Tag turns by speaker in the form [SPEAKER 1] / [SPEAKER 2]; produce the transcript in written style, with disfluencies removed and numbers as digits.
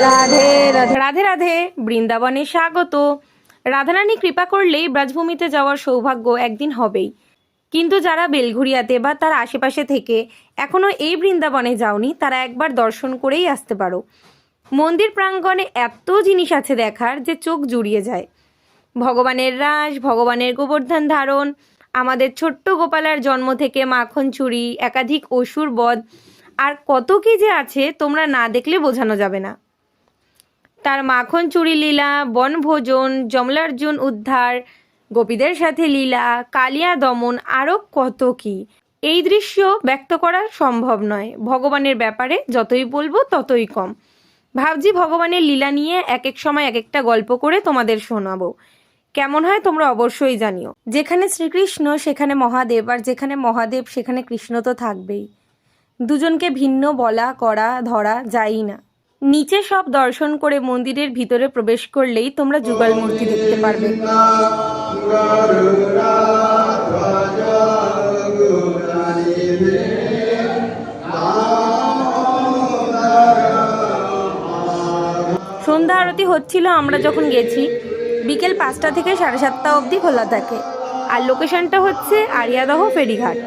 [SPEAKER 1] রাধে রাধে রাধে রাধে, বৃন্দাবনে স্বাগত। রাধারানী কৃপা করলেই ব্রজভূমিতে যাওয়ার সৌভাগ্য একদিন হবেই। কিন্তু যারা বেলঘুরিয়াতে বা তার আশেপাশে থেকে এখনো এই বৃন্দাবনে যাওনি, তারা একবার দর্শন করেই আসতে পারো। মন্দির প্রাঙ্গণে এত জিনিস আছে দেখার যে চোখ জুড়িয়ে যায়। ভগবানের রাস, ভগবানের গোবর্ধন ধারণ, আমাদের ছোট্ট গোপালার জন্ম থেকে মাখন চুরি, একাধিক অসুর বধ, আর কত কি যে আছে তোমরা না দেখলে বোঝানো যাবে না। তার মাখন চুরি লীলা, বনভোজন, যমলার্জুন উদ্ধার, গোপীদের সাথে লীলা, কালিয়া দমন, আরও কত কি। এই দৃশ্য ব্যক্ত করা সম্ভব নয়। ভগবানের ব্যাপারে যতই বলবো ততই কম। ভাবছি ভগবানের লীলা নিয়ে এক এক সময় এক একটা গল্প করে তোমাদের শোনাবো। কেমন হয় তোমরা অবশ্যই জানিও। যেখানে শ্রীকৃষ্ণ সেখানে মহাদেব, আর যেখানে মহাদেব সেখানে কৃষ্ণ তো থাকবেই। দুজনকে ভিন্ন বলা করা ধরা যায়ই না। নিচে সব দর্শন করে মন্দিরের ভিতরে প্রবেশ করলেই তোমরা যুগল মূর্তি দেখতে পারবে। সন্ধ্যা আরতি হচ্ছিল আমরা যখন গেছি। বিকেল 5টা থেকে 7:30 অবধি খোলা থাকে। আর লোকেশনটা হচ্ছে আরিয়াদহ ফেরিঘাট।